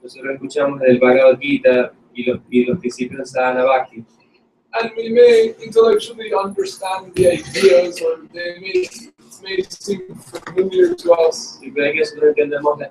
Nosotros escuchamos del Bhagavad Gita y los principios de Sadhana Bhakti. And we may intellectually understand the ideas, or they may seem familiar to us. Y puede que nosotros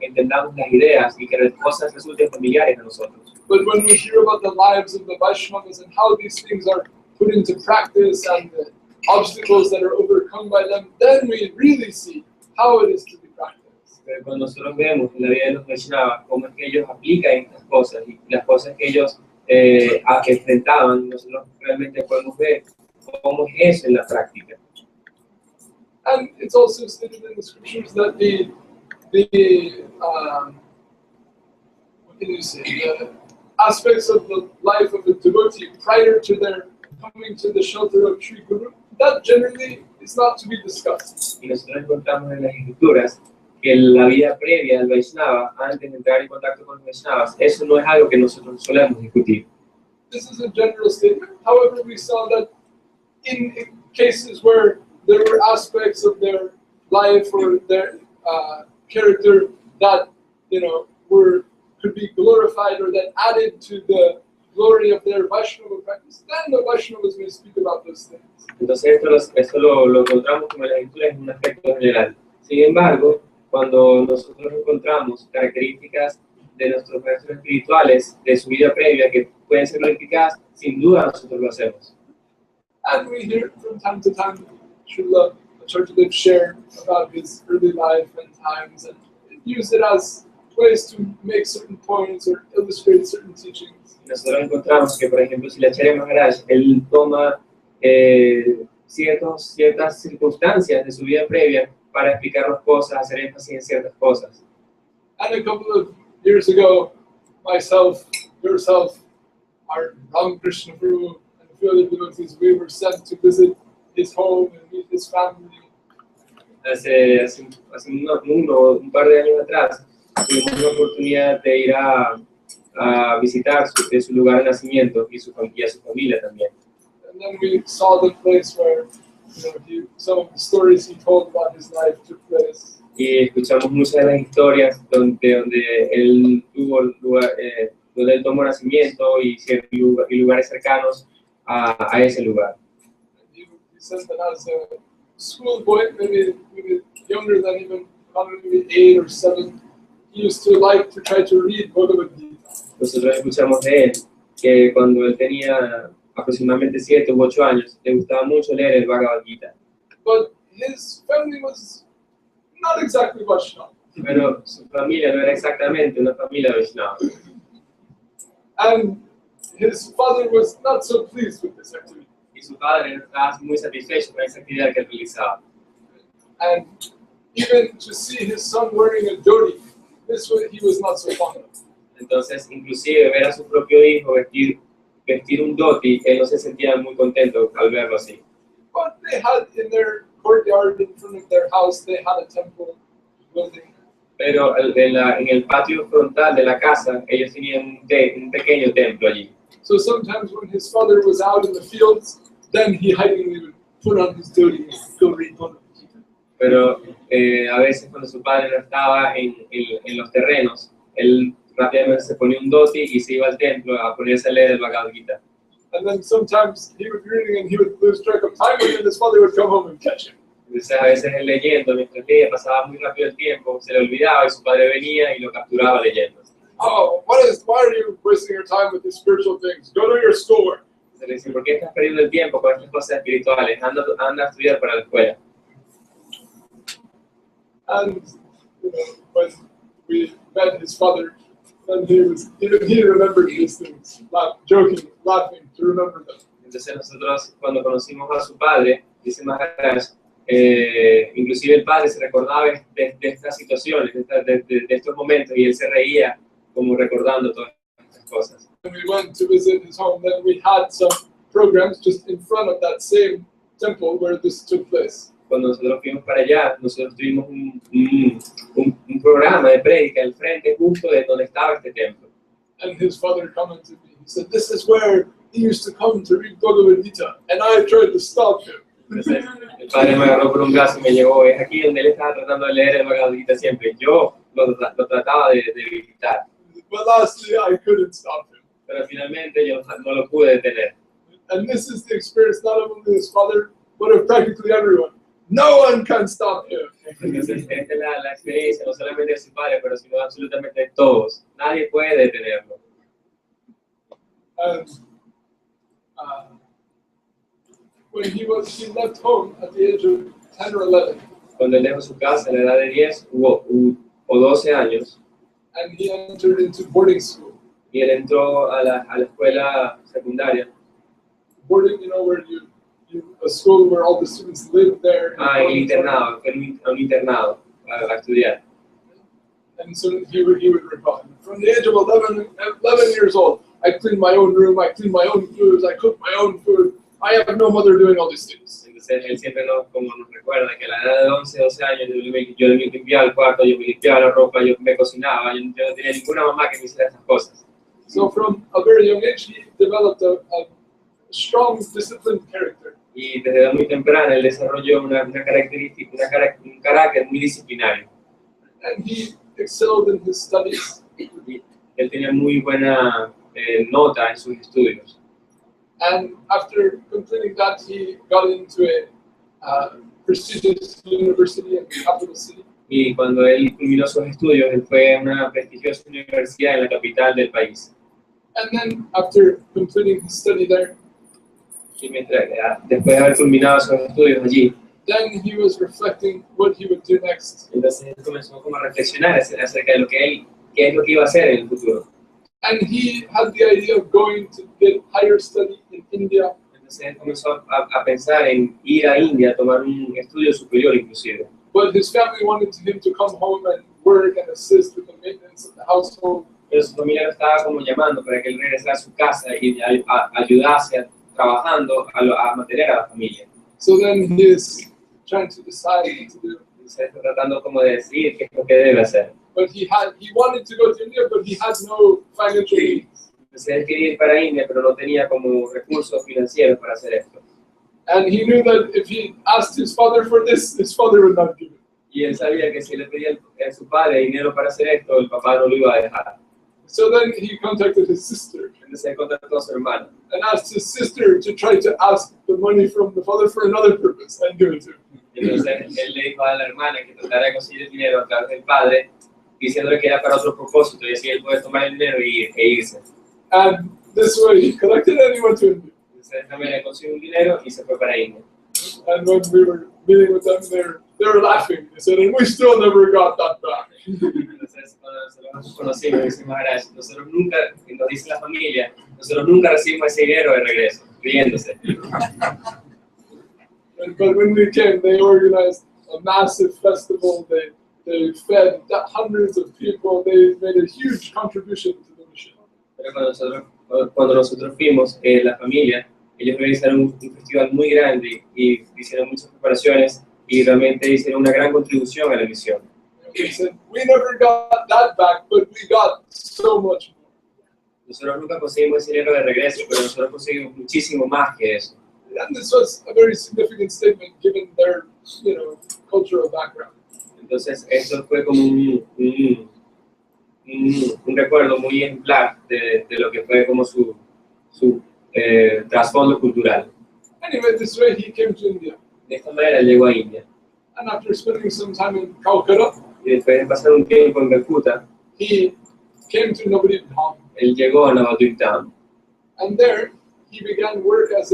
entendamos las ideas y que las cosas resulten familiares a nosotros. But when we hear about the lives of the Vaishnavas and how these things are put into practice and the obstacles that are overcome by them, then we really see how it is to be practiced. Pero cuando nosotros vemos en la vida de los Vaishnavas cómo es que ellos aplican estas cosas y las cosas que ellos enfrentaban, nosotros realmente podemos ver cómo es eso en la práctica. And it's also stated in the scriptures that the what can you say, the aspects of the life of a devotee prior to their coming to the shelter of Sri Guru, that generally is not to be discussed. Y nosotros encontramos en las escrituras que la vida previa del Vaishnava, antes de entrar en contacto con los Vaishnavas, eso no es algo que nosotros solemos discutir. This is a general statement. However, we saw that in cases where there were aspects of their life or their character that, you know, could be glorified or that added to the glory of their Vaishnava practice, then the Vaishnavas may speak about those things. Entonces esto lo encontramos como en las escrituras en un aspecto general. Sin embargo, cuando nosotros encontramos características de nuestros maestros espirituales, de su vida previa, que pueden ser glorificadas, sin duda nosotros lo hacemos. And we hear from time to time Srila Acharya share about his early life and times, and use it as ways to make certain points or illustrate certain teachings. Nosotros encontramos que, por ejemplo, si la Acharya Maharaj, él toma ciertas circunstancias de su vida previa para explicarnos cosas, hacer énfasis en ciertas cosas. And a couple of years ago, myself, yourself, our Ramakrishna Guru, and a few other devotees, we were sent to visit his home and meet his family. Hace un par de años atrás, tuvimos la oportunidad de ir a visitar su lugar de nacimiento y a su familia también. And then we saw the place where, some of the stories he told about his life took place. Y escuchamos muchas de las historias donde él tuvo lugar, donde él tomó nacimiento y lugares cercanos a ese lugar. He said that as a schoolboy, maybe younger than even maybe 8 or 7, he used to like to try to read Bhagavad Gita. Nosotros escuchamos de él que cuando él tenía aproximadamente 7 u 8 años, le gustaba mucho leer el Bhagavad Gita. But his family was not exactly Vaishnava. Pero su familia no era exactamente una familia Vaishnava. And his father was not so pleased with this activity. Y su padre no estaba muy satisfecho con esa actividad que él realizaba. And even to see his son wearing a dhoti, this way he was not so fond of. Entonces, inclusive ver a su propio hijo vestir un dhoti, él no se sentía muy contento al verlo así. But they had in their courtyard in front of their house, they had a temple building. Pero en el patio frontal de la casa, ellos tenían un pequeño templo allí. So sometimes when his father was out in the fields, then he hidingly would put on his dhoti and go read Bhagavad Gita. Pero a veces cuando su padre no estaba en los terrenos, él rápidamente se ponía un dhoti y se iba al templo a ponerse a leer el Bhagavad Gita. And then sometimes he would be reading and he would lose track of time, and then his father would come home and catch him. Entonces a veces él leyendo, mientras leía, pasaba muy rápido el tiempo, se le olvidaba y su padre venía y lo capturaba leyendo. Oh, why are you wasting your time with these spiritual things? Go to your schoolwork. Se le dice, ¿por qué estás perdiendo el tiempo con estas cosas espirituales? Anda a estudiar para la escuela. And when we met his father, then he remembered these things, joking, laughing, to remember them. Entonces nosotros cuando conocimos a su padre, dice Maharaj, inclusive el padre se recordaba de estas situaciones, de estos momentos, y él se reía como recordando todas estas cosas. When we went to visit his home, then we had some programs just in front of that same temple where this took place. Cuando nosotros fuimos para allá, nosotros tuvimos un programa de prédica al frente justo de donde estaba este templo. And his father commented me, he said, this is where he used to come to read Bhagavad Gita, and I tried to stop him. Entonces, el padre me agarró por un brazo y me llevó, es aquí donde él estaba tratando de leer el Bhagavad Gita siempre. Yo lo trataba de evitar. But lastly, I couldn't stop him. Pero finalmente yo no lo pude detener. And this is the experience not only of his father, but of practically everyone. No one can stop him. Entonces, esta es la experiencia no solamente de su padre, pero sino absolutamente de todos. Nadie puede detenerlo. And when he left home at the age of 10 or 11. Cuando él dejó su casa a la edad de 10 o 12 años, and he entered into boarding school. Y él entró a la escuela secundaria. Boarding, you know, where a school where all the students live there. El internado, fue un internado a estudiar. And so he would recall. From the age of 11 years old, I clean my own room, I clean my own clothes, I cook my own food. I have no mother doing all these things. Entonces él siempre nos recuerda que a la edad de 11, 12 años yo limpiaba el cuarto, yo me limpiaba la ropa, yo me cocinaba, yo no tenía ninguna mamá que me hiciera estas cosas. So from a very young age, he developed a strong, disciplined character. Y desde edad muy temprana él desarrolló una característica, un carácter muy disciplinario. And he excelled in his studies. Y él tenía muy buena nota en sus estudios. And after completing that, he got into a prestigious university in the capital city. Y cuando él culminó sus estudios, él fue a una prestigiosa universidad en la capital del país. And then, after completing his study there, y después de haber culminado sus estudios allí, then he was reflecting what he would do next. Entonces él comenzó como a reflexionar acerca de qué es lo que iba a hacer en el futuro. And he had the idea of going to get higher study in India. Entonces él comenzó a pensar en ir a India a tomar un estudio superior inclusive. But his family wanted him to come home and work and assist with the maintenance of the household. Pero su familia lo estaba como llamando para que él regresara a su casa y ayudase trabajando a mantener a la familia. So then he is trying to decide what to do. Entonces está tratando como de decidir qué es lo que debe hacer. But he wanted to go to India, but he had no financial means. Entonces él quería ir para India, pero no tenía como recursos financieros para hacer esto. And he knew that if he asked his father for this, his father would not give it. Y él sabía que si le pedía a su padre dinero para hacer esto, el papá no lo iba a dejar. So then he contacted his sister. Entonces él contactó a su hermana. And asked his sister to try to ask the money from the father for another purpose and give it to him. Entonces él le dijo a la hermana que tratara de conseguir el dinero a través del padre, diciéndole que era para otro propósito, y así él puede tomar el dinero e irse. And this way he collected and he went to India. Entonces también le consiguió un dinero y se fue para India. And when we were meeting with them, they were laughing. They said, and we still never got that back. Entonces cuando nosotros nos conocimos, dice Maharaj, nosotros nunca, nos dice la familia, nosotros nunca recibimos ese dinero de regreso, riéndose. But when we came, they organized a massive festival. They fed hundreds of people. They made a huge contribution to the mission. Pero cuando nosotros fuimos, la familia, ellos realizaron un festival muy grande y hicieron muchas preparaciones y realmente hicieron una gran contribución a la misión. They said, we never got that back, but we got so much more. Nosotros nunca conseguimos ese dinero de regreso, pero nosotros conseguimos muchísimo más que eso. And this was a very significant statement given their, cultural background. Entonces, esto fue como un recuerdo muy ejemplar de lo que fue como su trasfondo cultural. Anyway, this way he came to India. De esta manera llegó a India. And after spending some time in Calcutta, Y después de pasar un tiempo en Calcuta, he came to Navadvip Dham. él llegó a Navadvip Dham. And there, he began work as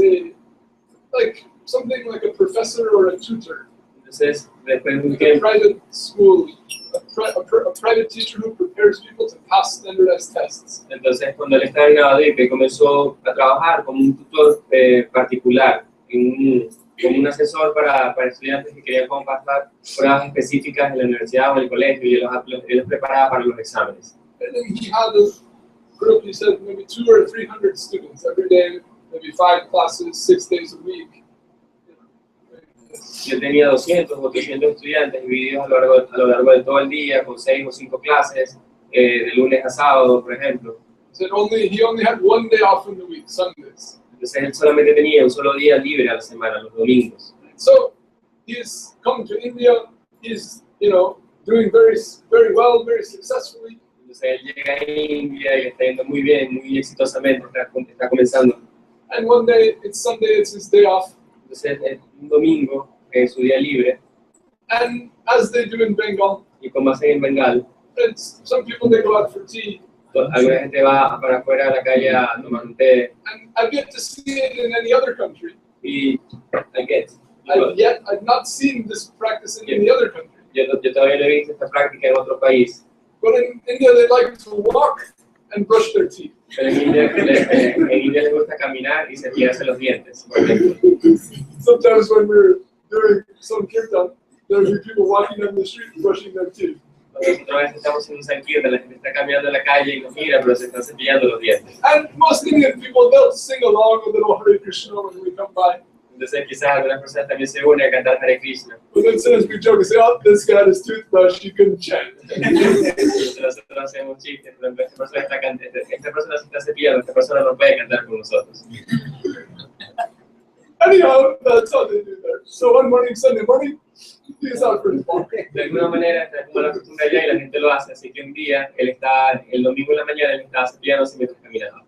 something like a professor or a tutor. Entonces, después de un Like a tiempo, private school, a private teacher who prepares people to pass standardized tests. entonces cuando él estaba en Navadvip, él comenzó a trabajar como un tutor particular, como un asesor para estudiantes que querían pasar pruebas específicas en la universidad o en el colegio, y él los preparaba para los exámenes. And then he had a group, he said, maybe 200 or 300 students every day, maybe 5 classes, 6 days a week. Yo tenía 200 o 300 estudiantes divididos a lo largo de todo el día, con 6 o 5 clases, de lunes a sábado, por ejemplo. He said he only had 1 day off in the week, Sundays. Entonces él solamente tenía un solo día libre a la semana, los domingos. So he's come to India, he's, doing very, very well, very successfully. Entonces él llega a India y le está yendo muy bien, muy exitosamente, está comenzando. And one day, it's Sunday, it's his day off. Entonces es un domingo, es su día libre, And as they do in Bengal, y como hacen en Bengal, some people, they go out for tea. alguna gente va para afuera de la calle a tomar un té, And I've yet to see it in any other country. y I've not seen this practice in any other country. yo todavía no he visto esta práctica en otro país. But in India, they like to walk and brush their teeth. Pero en India les gusta caminar y cepillarse los dientes. Sometimes when we're doing some kirtan, there'll be people walking down the street brushing their teeth. Nosotros a veces estamos en un sankirtan, la gente está caminando en la calle y nos mira, pero se están cepillando los dientes. And most Indian people, they'll sing along a little Hare Krishna when we come by. Entonces quizás algunas personas también se unen a cantar Hare Krishna. But then as soon as we joke and say, oh, this guy had his toothbrush, you couldn't chant. Nosotros hacemos chistes, pero esta persona se está cepillando, esta persona no puede cantar con nosotros. Anyhow, that's how they do that. So one morning, Sunday morning, he is out for his walk. De alguna manera está como la costumbre allá y la gente lo hace, así que un día, el domingo en la mañana, él estaba cepillándose mientras caminaba.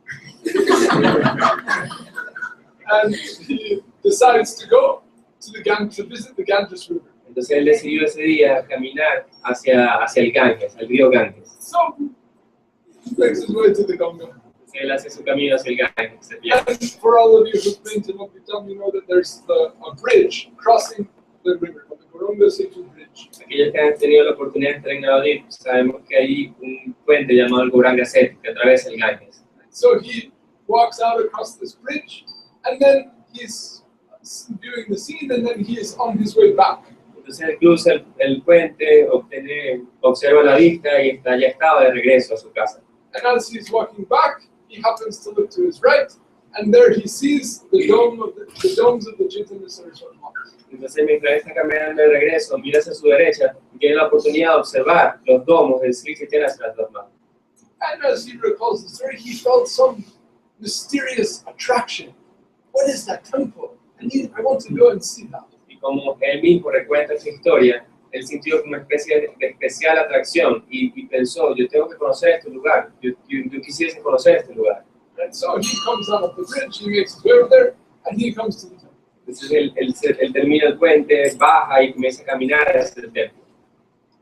And he decides to go to the Ganges, to visit the Ganges River. Entonces él decidió ese día caminar hacia el Ganges, el río Ganges. So he makes his way to the Ganga. Entonces él hace su camino hacia el Ganges. And for all of you who've been to Noppitam, you know that there's a bridge crossing the river, the Govinda Setu Bridge. Aquellos que han tenido la oportunidad de estar en Navadip, sabemos que hay un puente llamado el Govinda Setu que atraviesa el Ganges. So he walks out across this bridge, and then he's viewing the scene, and then he is on his way back. Entonces él cruza el puente, observa la vista y ya estaba de regreso a su casa. And as he's walking back, he happens to look to his right, and there he sees the domes of the Chaitanya Saraswati. Entonces mientras está caminando de regreso, mira hacia su derecha y tiene la oportunidad de observar los domos del Sri Chaitanya Saraswati. And as he recalls the story, he felt some mysterious attraction. What is that temple? I want to go and see that. Y como él mismo recuenta esa historia, él sintió como una especie de especial atracción y pensó, yo tengo que conocer este lugar, yo quisiese conocer este lugar. And so he comes out of the bridge, he makes his way over there, and he comes to the temple. Entonces él termina el puente, baja y comienza a caminar hacia el templo.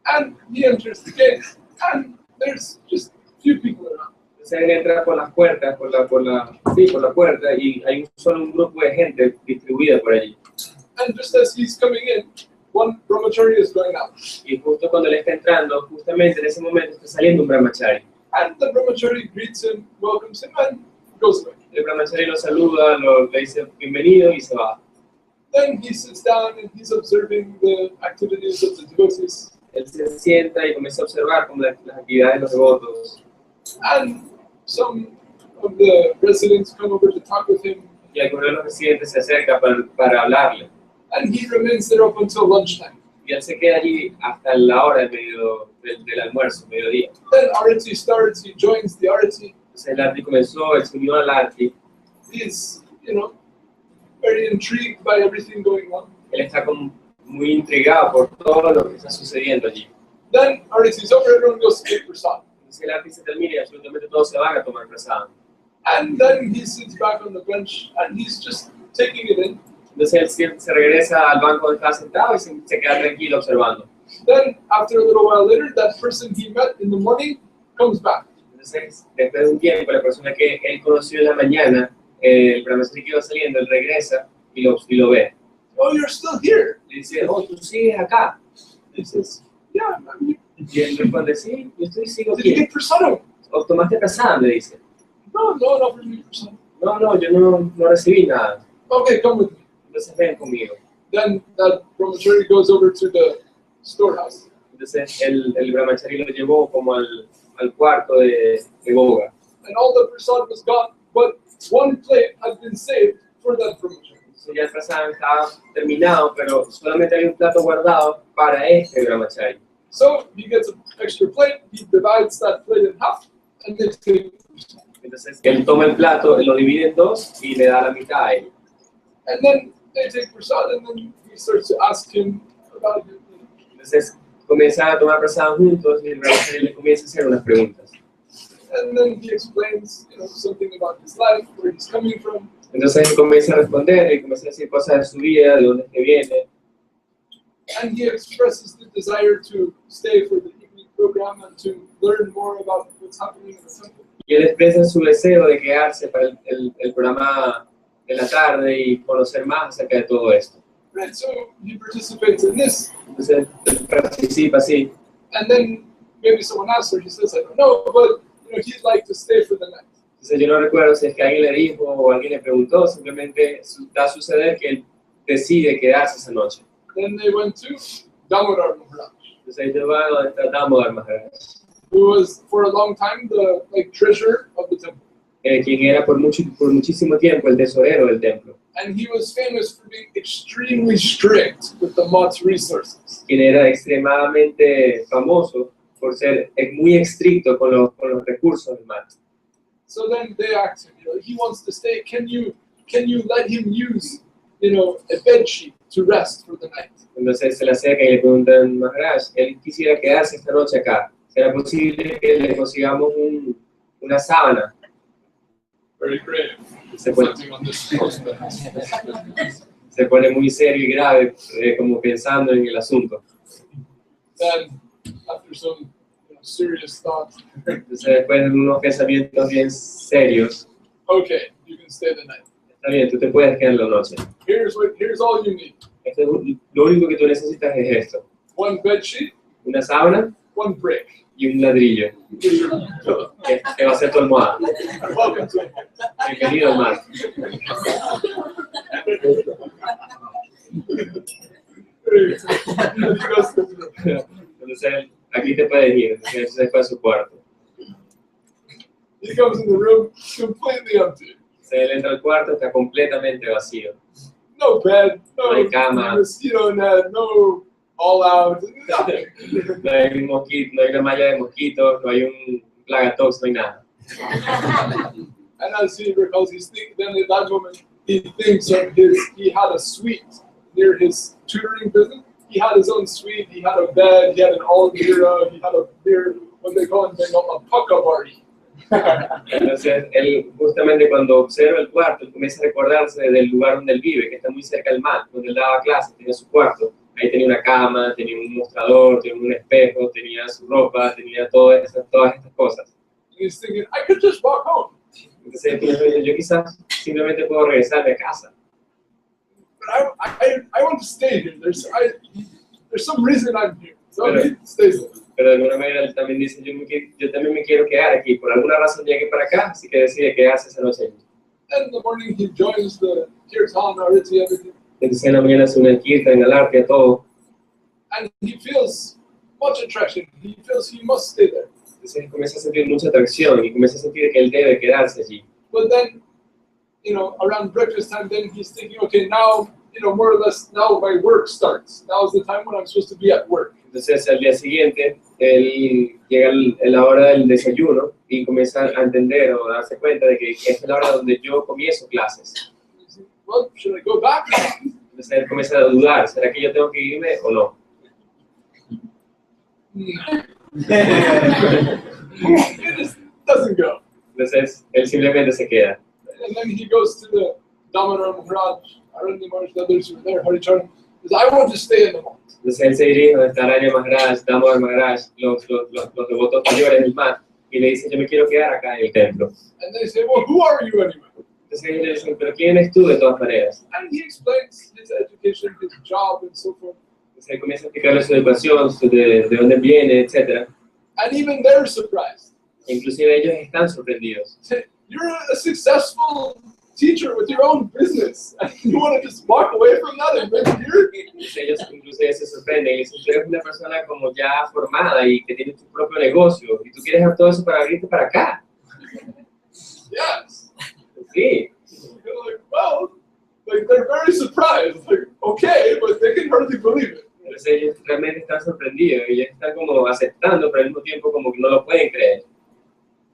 And he enters the gate, and there's just a few people around. Entonces él entra por las puertas, por la puerta, y hay solo un grupo de gente distribuida por allí. And just as he's coming in, one brahmachari is going out. Y justo cuando él está entrando, justamente en ese momento está saliendo un brahmachari. And the brahmachari greets him, welcomes him, and goes away. El brahmachari lo saluda, le dice bienvenido y se va. Then he sits down and he's observing the activities of the devotees. Él se sienta y comienza a observar como las actividades de los devotos. And some of the residents come over to talk with him. Y algunos de los residentes se acerca para hablarle. And he remains there up until lunchtime. Y él se queda allí hasta la hora del almuerzo, mediodía. Then Arati starts, he joins the Arati. Entonces el Arati comenzó, él se unió al Arati. He's, very intrigued by everything going on. Él está como muy intrigado por todo lo que está sucediendo allí. Then Arati is over, everyone goes to take prasad. Entonces el Arati se termina y absolutamente todos se van a tomar prasad. And then he sits back on the bench and he's just taking it in. Entonces él se regresa al banco donde estaba sentado y se queda tranquilo observando. Then, after a little while later, that person he met in the morning comes back. Entonces, después de un tiempo, la persona que él conoció en la mañana, el brahmachari que iba saliendo, él regresa y lo ve. Oh, you're still here. Le dice, oh, tú sigues acá. Dices, yeah, I'm here. Y él responde, sí, yo sigo Did you aquí. get prasad? ¿O tomaste prasad? Le dice. No, not for me prasad. No, yo no recibí nada. Okay, come with me. Entonces ven conmigo. Then that brahmachari goes over to the storehouse. Entonces el brahmachari lo llevó como al cuarto de boga. And all the prasad was gone, but one plate had been saved for that brahmachari. Entonces ya el prasad estaba terminado, pero solamente había un plato guardado para este brahmachari. So he gets an extra plate, he divides that plate in half, and they take the prasad. Entonces él toma el plato, lo divide en dos y le da la mitad a él. And then they take prasad, and then he starts to ask him about it. Entonces comienzan a tomar prasada juntos y el Brahmacharya le comienza a hacer unas preguntas. And then he explains, something about his life, where he's coming from. Entonces él comienza a responder y comienza a decir cosas de su vida, de dónde es que viene. And he expresses the desire to stay for the evening program and to learn more about what's happening in the temple. Y él expresa su deseo de quedarse para el programa de la tarde y conocer más acerca de todo esto. Right, so he participates in this. Entonces él participa así. And then maybe someone asks her, he says, I don't know, but he'd like to stay for the night. Entonces yo no recuerdo si es que alguien le dijo o alguien le preguntó, simplemente da a suceder que él decide quedarse esa noche. Then they went to Damodar Maharaj. Entonces ellos van donde está Damodar Maharaj, who was for a long time the treasurer of the temple. Quien era por muchísimo tiempo el tesorero del templo. And he was famous for being extremely strict with the moth's resources. Quien era extremadamente famoso por ser muy estricto con los recursos del mat. So then they asked him, he wants to stay. Can you let him use, a bed sheet to rest for the night? Entonces se le acerca y le preguntan, Maharaj, él quisiera quedarse esta noche acá. ¿Será posible que le consigamos una sábana? Very grave. Se pone muy serio y grave, como pensando en el asunto. Then, after some serious thought, entonces después de unos pensamientos bien serios, okay, you can stay the night. Está bien, tú te puedes quedar en la noche. Here's all you need. Lo único que tú necesitas es esto. One bed sheet, una sábana, one brick, y un ladrillo. Que va a ser tu almohada. Welcome to it. Bienvenido al mar. Entonces, aquí te puedes ir. Entonces, se fue a su cuarto. He comes in the room completely empty. Él entra al cuarto, está completamente vacío. No bed, no hay cama, mosquito net, no all out, nothing. No hay mosquito, no hay una malla de mosquitos, no hay un plagatox, no hay nada. And as he recalls, then at that moment, he thinks of he had a suite near his tutoring business. He had his own suite, he had a bed, he had an almirah, he had a beer, what they call it, a pucka party. Entonces, él justamente cuando observa el cuarto, él comienza a recordarse del lugar donde él vive, que está muy cerca del mar, donde él daba clases, tenía su cuarto. Ahí tenía una cama, tenía un mostrador, tenía un espejo, tenía su ropa, tenía todas estas cosas. He's thinking, I could just walk home. Entonces, yo quizás simplemente puedo regresarme a casa. But I want to stay here. There's some reason I'm here. So he stays there. Pero de alguna manera él también dice, yo también me quiero quedar aquí. Por alguna razón llegué para acá, así que decide quedarse esa noche allí. And in the morning he joins the kirtan, arati, everything. Entonces en la mañana hace una kirtan, el arte, todo. And he feels much attraction. He feels he must stay there. Entonces comienza a sentir mucha atracción y comienza a sentir que él debe quedarse allí. But then, around breakfast time, then he's thinking, okay, now, more or less, now my work starts. Now is the time when I'm supposed to be at work. Entonces al día siguiente, él llega la hora del desayuno y comienza a entender o a darse cuenta de que esta es la hora donde yo comienzo clases. Well, should I go back? Entonces él comienza a dudar, ¿será que yo tengo que irme o no? It just doesn't go. Entonces él simplemente se queda. And then he goes to the Damodar Maharaj, Aranya Maharaj, the others who were there, Haricharya, says, I want to stay in the month. Entonces él se dirige a Acharya Maharaj, Damodar Maharaj, los devotos mayores del mat, y le dice, yo me quiero quedar acá en el templo. And they say, well, who are you anyway? Entonces ellos le dicen, pero ¿quién eres tú de todas maneras? And he explains his education, his job, and so forth. Entonces él comienza a explicarle su educación, de dónde viene, etc. And even they're surprised. Inclusive ellos están sorprendidos. You're a successful teacher with your own business, and you want to just walk away from that and live here? Ellos inclusive se sorprenden y dicen, tú eres una persona como ya formada y que tiene tu propio negocio, y tú quieres dejar todo eso para abrirte para acá. Yes. Sí. You're like, well, they're very surprised. Like, okay, but they can hardly believe it. Entonces ellos realmente están sorprendidos y ellos están como aceptando, pero al mismo tiempo como que no lo pueden creer.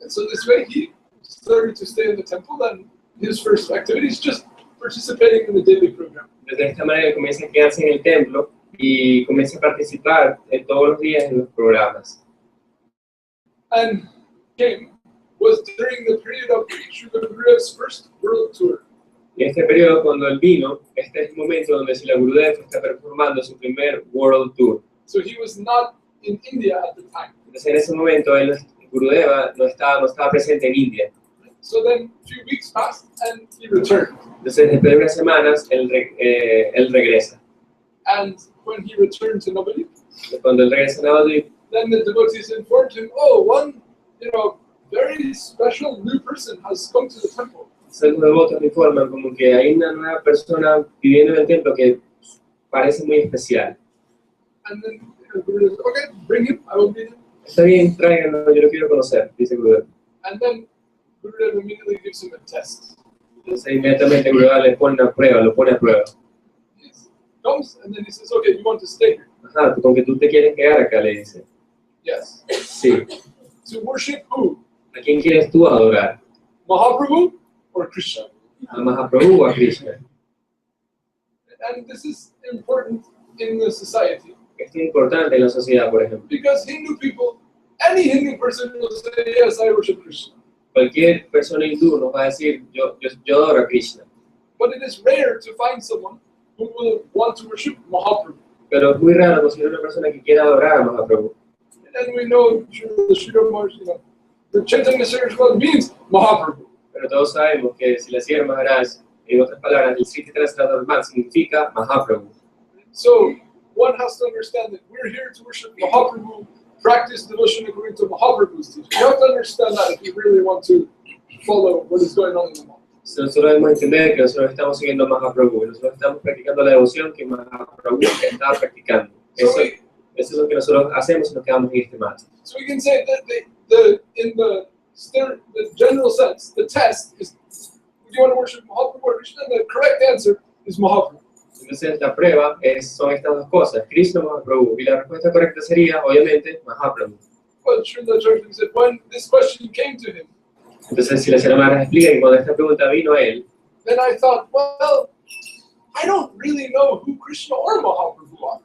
And so this way he started to stay in the temple, and his first activity is just participating in the daily program. De esta manera comienza a quedarse en el templo y comencé a participar todos los días en los programas. And came was during the period of Srila Gurudev's first world tour. Y en este periodo, cuando él vino, este es el momento donde Srila Gurudev está performando su primer World Tour. So he was not in India at the time. Entonces, en ese momento, Gurudeva no estaba presente en India. So then a few weeks passed and he returned. Entonces, después de unas semanas, él regresa. And when he returned to Navadvip, Cuando él regresa a Navadvip, then the devotees informed him, oh, one, very special new person has come to the temple. Los devotos le informan como que hay una nueva persona viviendo en el templo que parece muy especial. And then Gurudev said, okay, bring him, I will meet him. Está bien, tráiganlo, yo lo quiero conocer, dice Gurudev. And then Gurudev immediately gives him a test. Entonces inmediatamente Gurudev le pone a prueba, lo pone a prueba. He comes and then he says, okay, you want to stay here? Ajá, con que tú te quieres quedar acá, le dice. Yes. Sí. To worship who? ¿A quién quieres tú adorar? Mahaprabhu or Krishna? ¿A Mahaprabhu o a Krishna? And this is important in the society. Esto es importante en la sociedad, por ejemplo. Because Hindu people, any Hindu person will say, yes, I worship Krishna. Cualquier persona hindú nos va a decir, yo adoro a Krishna. But it is rare to find someone who will want to worship Mahaprabhu. Pero es muy raro conseguir una persona que quiera adorar a Mahaprabhu. And we know the Srila, the Chaitanya Srila means Mahaprabhu. Pero todos sabemos que si la Srila Maharaj, en otras palabras, el Sridhar significa Mahaprabhu. So one has to understand that we're here to worship Mahaprabhu, practice devotion according to Mahaprabhu's teaching. You have to understand that if you really want to follow what is going on in the world. Nosotros debemos entender que nosotros estamos siguiendo a Mahaprabhu, nosotros estamos practicando la devoción que Mahaprabhu estaba practicando. Eso es lo que nosotros hacemos y nos quedamos en este mat. So we can say that in the general sense, the test is, do you want to worship Mahaprabhu or Krishna? The correct answer is Mahaprabhu. Entonces la prueba son estas dos cosas, Krishna o Mahaprabhu, y la respuesta correcta sería, obviamente, Mahaprabhu. But Srila Acharya said, when this question came to him, entonces si la Srila Maharaj explica que cuando esta pregunta vino a él, then I thought, well, I don't really know who Krishna or Mahaprabhu are.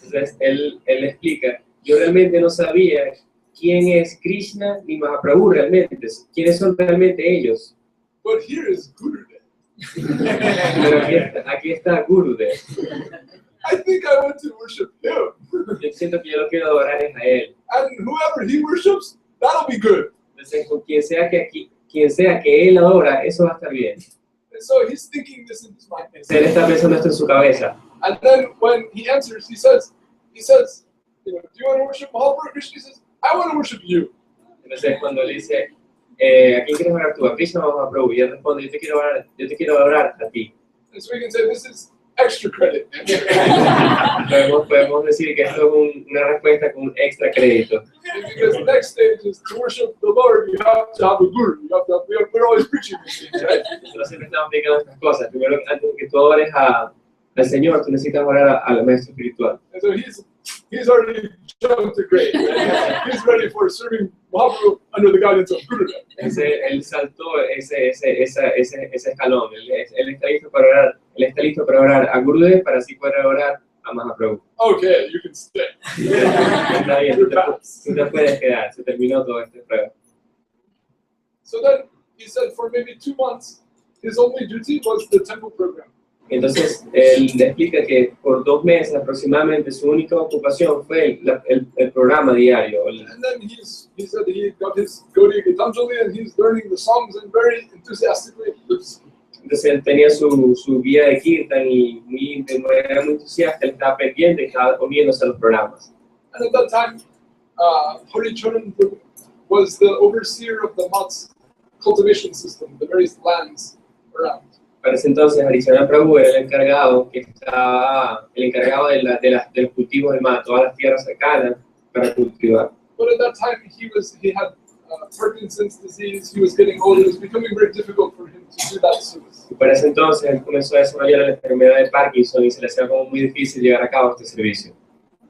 Entonces él explica, yo realmente no sabía quién es Krishna ni Mahaprabhu realmente, quiénes son realmente ellos. But here is Gurudev. Pero aquí está Gurudev. I think I want to worship him. Yo siento que yo lo quiero adorar es a él. And whoever he worships, that'll be good. Entonces con quien sea que él adora, eso va a estar bien. And so he's thinking this in his mind. Él está pensando esto en su cabeza. And then when he answers, he says, do you want to worship Mahaprabhu? Krishna says, I want to worship you. Entonces cuando le dice, ¿a quién quieres adorar tú? ¿A Krishna o a Mahaprabhu? Y él responde, yo te quiero adorar a ti. And so we can say this is extra credit. podemos decir que esto es una respuesta con un extra crédito. Because the next stage is to worship the Lord, you have to have a guru. We're always preaching these things, right? Nosotros siempre estamos explicando estas cosas. Primero, antes de que tú adores al Señor, tú necesitas adorar al maestro espiritual. And so he's already jumped to grade. Right? He's ready for serving Mahaprabhu under the guidance of Gurudev. Él saltó ese escalón. Él está listo para orar a Gurudev para así poder orar a Mahaprabhu. Okay, you can stay. Está bien, tú te puedes quedar. Se terminó todo este prueba. So then he said for maybe 2 months, his only duty was the temple program. Entonces, él le explica que por 2 meses aproximadamente su única ocupación fue el programa diario. And then he said he got his Gaudiya Gitanjali and he's learning the songs and very enthusiastically. Entonces él tenía su guía de Kirtan y era muy entusiasta, él estaba pendiente y estaba comiéndose los programas. And at that time, Hari Charan was the overseer of the Mat's cultivation system, the various lands around. Para ese entonces, Harisana Prabhu era el encargado de los cultivos del mar, todas las tierras cercanas para cultivar. But at that time, he had Parkinson's disease. He was getting old. It was becoming very difficult for him to do that service. Y para ese entonces, él comenzó a desarrollar la enfermedad de Parkinson y se le hacía como muy difícil llevar a cabo este servicio.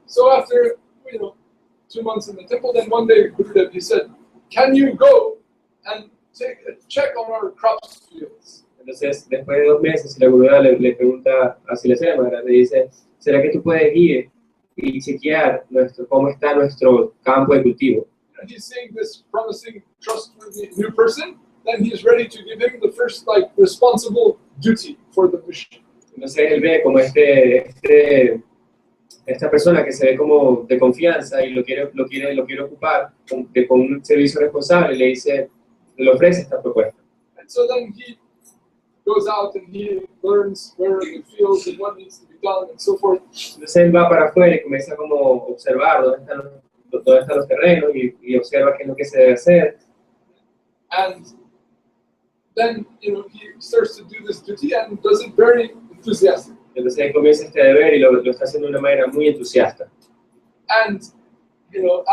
So after 2 months in the temple, then one day Gurudev, he said, "Can you go and take a check on our crops fields?" Entonces, después de 2 meses, la Gurudeva le pregunta a Srila Maharaj, le dice, ¿será que tú puedes ir y chequear cómo está nuestro campo de cultivo? And he's seeing this promising, trustworthy new person, then he's ready to give him the first responsible duty for the mission. Entonces él ve como esta persona que se ve como de confianza y lo quiere ocupar con un servicio responsable, y le ofrece esta propuesta. And so then he goes out and he learns where are the fields and what needs to be done and so forth. Entonces él va para afuera y comienza como a observar dónde están los terrenos y observa qué es lo que se debe hacer. And then, he starts to do this duty and does it very enthusiastic. Entonces él comienza este deber y lo está haciendo de una manera muy entusiasta. And,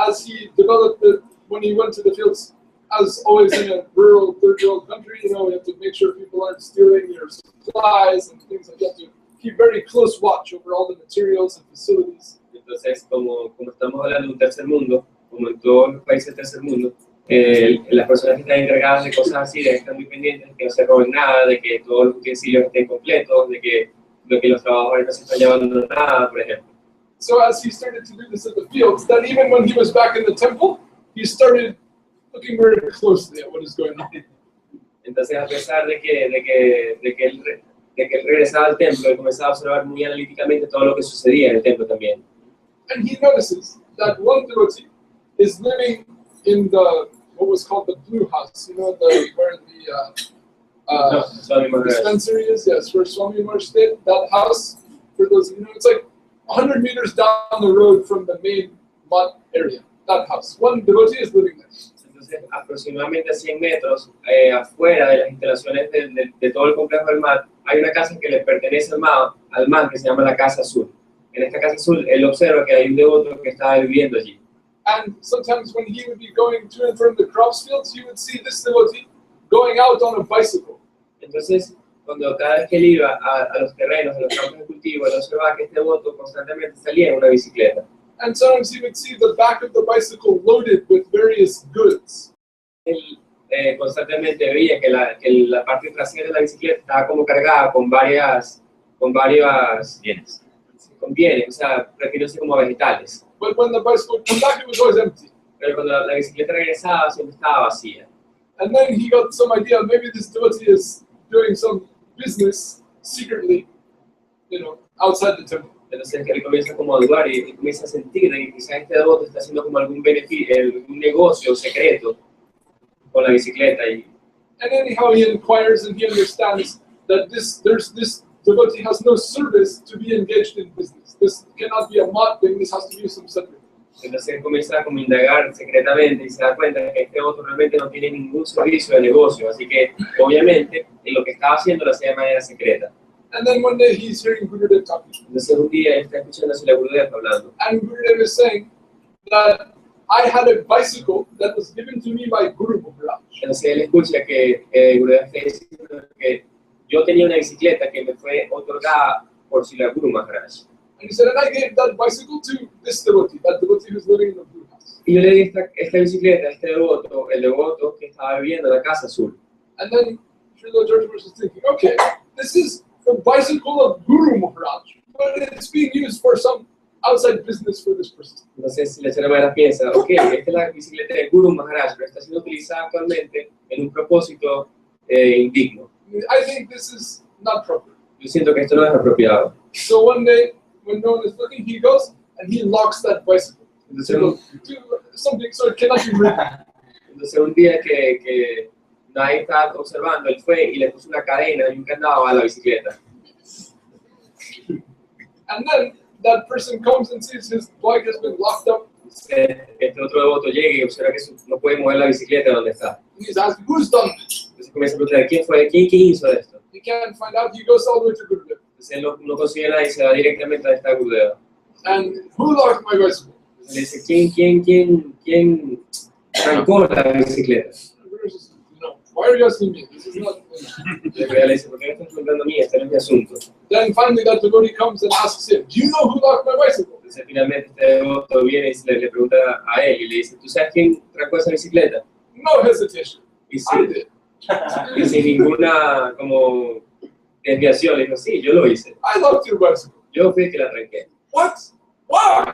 as he developed it, when he went to the fields, as always in a rural, third world country, you have to make sure people aren't stealing your supplies and things like that. You have to keep very close watch over all the materials and facilities. Entonces, como estamos hablando de un tercer mundo, como en todos los países del tercer mundo, las personas que están encargadas de cosas así deben estar muy pendientes de que no se roben nada, de que todos los utensilios estén completos, de que los trabajadores no se están llevando nada, por ejemplo. So as he started to do this in the fields, then even when he was back in the temple, he started looking very closely at what is going on. Entonces, a pesar de que él regresaba al templo, él comenzaba a observar muy analíticamente todo lo que sucedía en el templo también. And he notices that one devotee is living in what was called the blue house, where the dispensary is, yes, where Swami Maharaj stayed. That house, for those, it's like 100 meters down the road from the main mud area. That house. One devotee is living there. Entonces, aproximadamente 100 metros afuera de las instalaciones de todo el complejo del mar, hay una casa que le pertenece al mar que se llama la Casa Azul. En esta Casa Azul, él observa que hay un devoto que estaba viviendo allí. And sometimes when he would be going to and from the crops fields, you would see this devotee going out on a bicycle. Entonces, cada vez que él iba a los terrenos, a los campos de cultivo, él observaba que este devoto constantemente salía en una bicicleta. And sometimes he would see the back of the bicycle loaded with various goods. Él constantemente veía que la parte trasera de la bicicleta estaba como cargada con varios bienes. Con bienes, o sea, refiriéndose como a vegetales. But when the bicycle would come back, it was always empty. Pero cuando la bicicleta regresaba, siempre estaba vacía. And then he got some idea, maybe this devotee is doing some business secretly, outside the temple. Entonces él comienza como a dudar y comienza a sentir que quizás este devoto está haciendo como algún negocio secreto con la bicicleta. And anyhow he inquires and he understands that this devotee has no service to be engaged in business. This cannot be a mod thing, this has to be some separate. Entonces él comienza como a indagar secretamente y se da cuenta que este devoto realmente no tiene ningún servicio de negocio, así que obviamente lo que estaba haciendo lo hacía de manera secreta. And then one day he's hearing Gurudev talking. Entonces un día él está escuchando a Srila Gurudev hablando. And Gurudev is saying that I had a bicycle that was given to me by Guru Maharaj. Entonces él escucha que Gurudev está diciendo que yo tenía una bicicleta que me fue otorgada por Srila Guru Maharaj. And he said, and I gave that bicycle to this devotee, that devotee who's living in the blue house. Y yo le di esta bicicleta a este devoto, el devoto que estaba viviendo en la Casa Azul. And then Srila George was thinking, okay, this is the bicycle of Guru Maharaj, but it's being used for some outside business for this person. Entonces la señora Maharaj piensa, ok, esta es la bicicleta de Guru Maharaj, pero está siendo utilizada actualmente en un propósito indigno. I think this is not proper. Yo siento que esto no es apropiado. So one day, when no one is looking, he goes and he locks that bicycle to something so it cannot be ridden. Entonces un día que nadie estaba observando, él fue y le puso una cadena y un candado a la bicicleta. And then that person comes and sees his bike has been locked up. Este otro devoto llega y observa que no puede mover la bicicleta donde está. And he's asking, who's done this? Entonces comienza a preguntar, ¿quién hizo esto? He can't find out, he goes all the way to Gurudev. Entonces él no consigue nada y se va directamente a esta Gurudeva. And who locked my bicycle? Le dice, ¿quién arrancó la bicicleta? No, why are you asking me? This is not. Le dice, ¿por qué me estás preguntando a mí? Este no es mi asunto. Then finally that devotee comes and asks him, do you know who locked my bicycle? Entonces finalmente este devoto viene y le pregunta a él y le dice, ¿tú sabes quién arrancó esa bicicleta? No hesitation. Y I did. Y sin ninguna como desviación, le dijo, sí, yo lo hice. I locked your bicycle. Yo fui el que la tranqué. What? Why?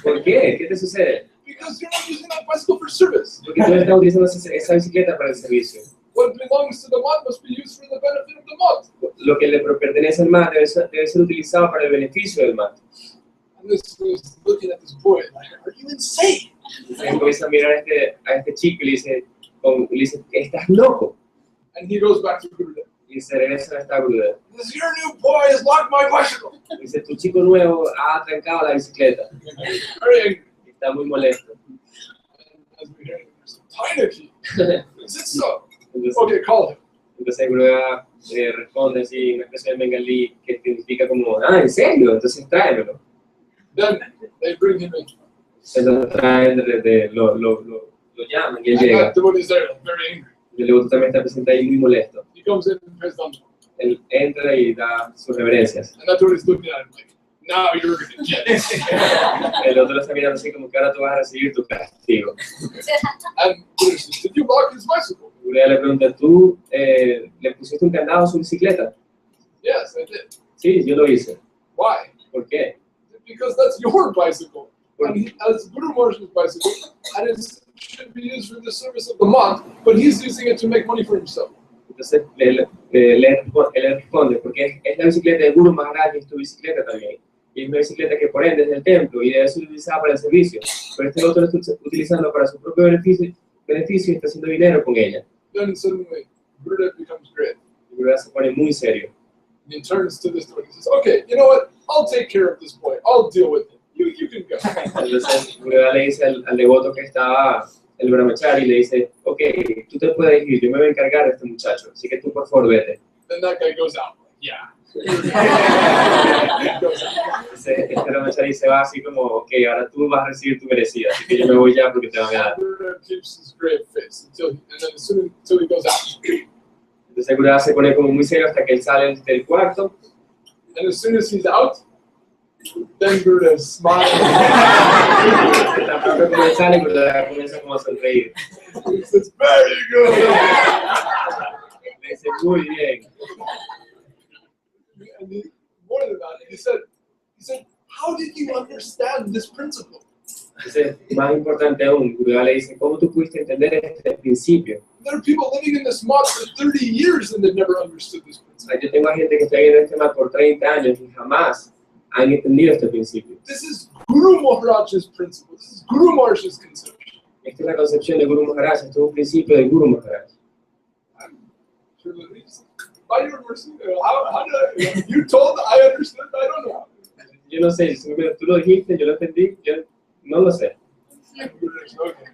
¿Por qué? ¿Qué te sucede? Because you're not using that bicycle for service. Porque tú estás utilizando esa bicicleta para el servicio. What belongs to the monk must be used for the benefit of the monk. Lo que le pertenece al mat debe ser utilizado para el beneficio del mat. And this was looking at this boy like, are you insane? Entonces empieza a mirar a este chico y le dice, ¿estás loco? And he goes back to Gurudev. Y se regresa a esta Gurudev. This your new boy has locked my bicycle. Dice, tu chico nuevo ha trancado la bicicleta. Very angry. Y está muy molesto. And as we hear, there's Tyāgī. Is it so? Entonces, Okay, call him. entonces Gurudev responde así, una expresión en bengalí que significa como, ¿en serio? Entonces tráemelo. Then they bring him in. Entonces traen, lo llaman y él And llega. that devotee is there, very angry. Y el devoto también está presente ahí muy molesto. He comes in and prays Dhamma. Él entra y da sus reverencias. And that devotee is looking at him like, now you're going to get it. El otro lo está mirando así como que ahora tú vas a recibir tu castigo. And Gurudev says, did you lock his bicycle? Gurudev le pregunta, ¿tú le pusiste un candado a su bicicleta? Yes, I did. Sí, yo lo hice. Why? ¿Por qué? Because that's your bicycle. And he has Guru Maharaj's bicycle, and it should be used for the service of the monk, but he's using it to make money for himself. Entonces él responde, porque es la bicicleta de Guru Maharaj y es tu bicicleta también. Y es una bicicleta que por ende es del templo y debe ser utilizada para el servicio. Pero este otro lo está utilizando para su propio beneficio y está haciendo dinero con ella. Then suddenly, Gurudev becomes great. Y Gurudev se pone muy serio. And he turns to this devotee and says, okay, you know what? I'll take care of this boy. I'll deal with him. You can go. Entonces Gurudev le dice al devoto que estaba, el brahmachari, le dice, ok, tú te puedes ir, yo me voy a encargar de este muchacho, así que tú por favor vete. Then that guy goes out. Yeah. Entonces este brahmachari se va así como, ok, ahora tú vas a recibir tu merecida, así que yo me voy ya porque te van a dar. Gurudev keeps his grave face until he goes out. Entonces Gurudev se pone como muy serio hasta que él sale del cuarto. And as soon as he's out, then Gurudev smiles. Tan pronto como él sale, Gurudev comienza como a sonreír. He says, very good. Le dice, muy bien. And more than that, he said, how did you understand this principle? Entonces, más importante aún, Gurudev le dice, ¿cómo tú pudiste entender este principio? There are people living in this mosque for 30 years and they've never understood this principle. Yo tengo gente que está viendo este tema por 30 años y jamás han entendido este principio. This is Guru Maharaj's principle. This is Guru Maharaj's conception. Esta es la concepción de Guru Maharaj, esto es un principio de Guru Maharaj. By your mercy, how did I, you told, I understood, I don't know. Yo no sé, tú lo dijiste, yo lo entendí, yo no lo sé. Okay.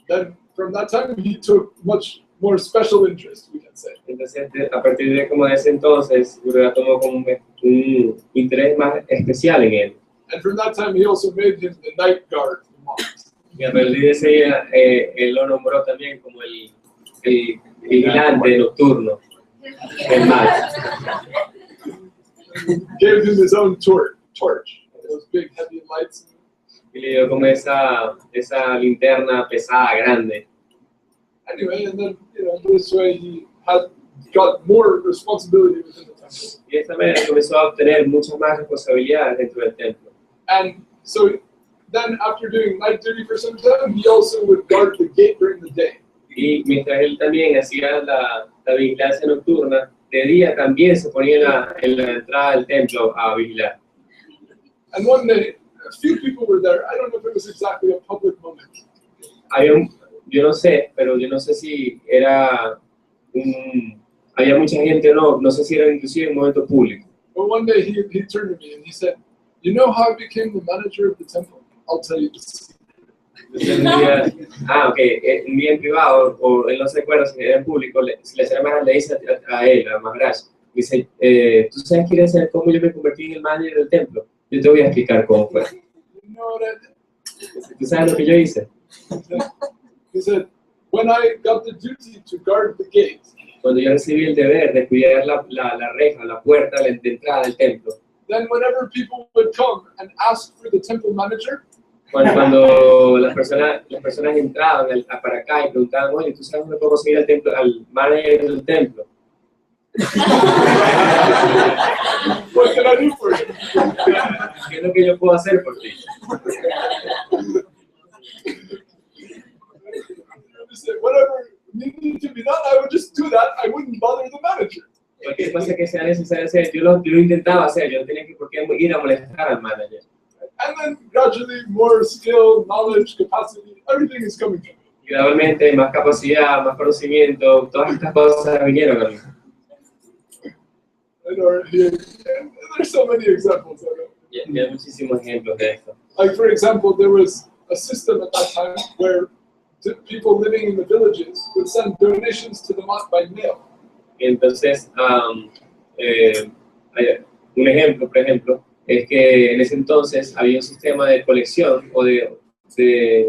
Then from that time he took much more special interest, we can say. Entonces, a partir de como de ese entonces, Gurudev tomó como un interés más especial en él. And from that time he also made him the night guard of the mosque. Y a partir de ese día, él lo nombró también como el vigilante nocturno, el mal. Gave him his own torch. Those big heavy lights. Y le dio como esa linterna pesada, grande. Anyway, and then, this way he had got more responsibility within the temple. Y de esta manera comenzó a obtener muchas más responsabilidades dentro del templo. And so then after doing night duty for some time, he also would guard the gate during the day. Y mientras él también hacía la vigilancia nocturna, de día también se ponía en la entrada del templo a vigilar. And one day, a few people were there. I don't know if it was exactly a public moment. Yo no sé, pero yo no sé si era había mucha gente o no sé si era inclusive un momento público. But one day he turned to me and he said, you know how I became the manager of the temple? I'll tell you this. Entonces, un día en privado, o él no se acuerda si era en público, le dice a él, a Maharaj, dice, ¿tú sabes quieres saber cómo yo me convertí en el manager del templo? Yo te voy a explicar cómo fue. You know what I did? ¿Tú sabes lo que yo hice? He said, when I got the duty to guard the gate, cuando yo recibí el deber de cuidar la reja, la puerta de entrada del templo, then whenever people would come and ask for the temple manager, Cuando las personas entraban para acá y preguntaban, oye, ¿tú sabes dónde puedo conseguir al templo, al manager del templo? What can I do for you? ¿Qué es lo que yo puedo hacer por ti? Whatever needed to be done, I would just do that. I wouldn't bother the manager. Cualquier cosa que sea necesario hacer, yo lo intentaba hacer, yo no tenía que por qué ir a molestar al manager. And then gradually more skill, knowledge, capacity, everything is coming to me. Y gradualmente más capacidad, más conocimiento, todas estas cosas vinieron a mí. There's so many examples of it. Y hay muchísimos ejemplos de esto. Like for example, there was a system at that time where people living in the villages would send donations to the mat by mail. Entonces, un ejemplo, por ejemplo, es que en ese entonces había un sistema de colección o de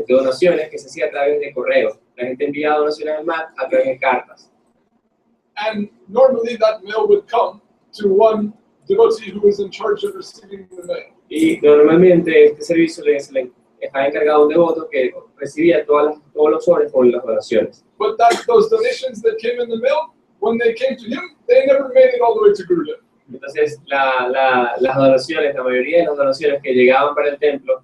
donaciones que se hacía a través de correo. La gente enviaba donaciones al MAT a través de cartas. And normally that mail would come to one devotee who was in charge of receiving the mail. Y normalmente este servicio estaba encargado a un devoto que recibía todos los sobres con las donaciones. But those donations that came in the mail, when they came to him, they never made it all the way to Gurudev. Entonces, las donaciones, la mayoría de las donaciones que llegaban para el templo,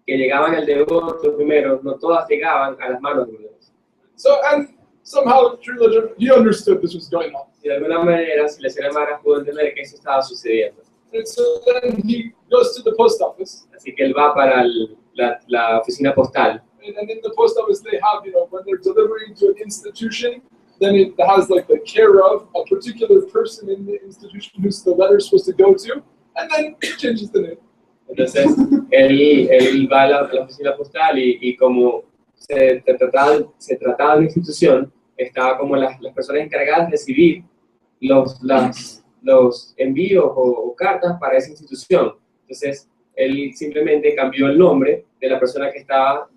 que llegaban al devoto primero, no todas llegaban a las manos de Gurudev. So, and somehow, Srila, he understood this was going on. Y de alguna manera, Srila Maharaj pudo entender que eso estaba sucediendo. And so then he goes to the post office. Así que él va para la oficina postal. And in the post office, they have, when they're delivering to an institution, then it has like the care of a particular person in the institution who's the letter supposed to go to, and then it changes the name. Entonces, él va a la oficina postal y como se trataba de una institución, estaba como las personas encargadas de recibir los envíos o cartas para esa institución. Entonces, él simplemente cambió el nombre de la persona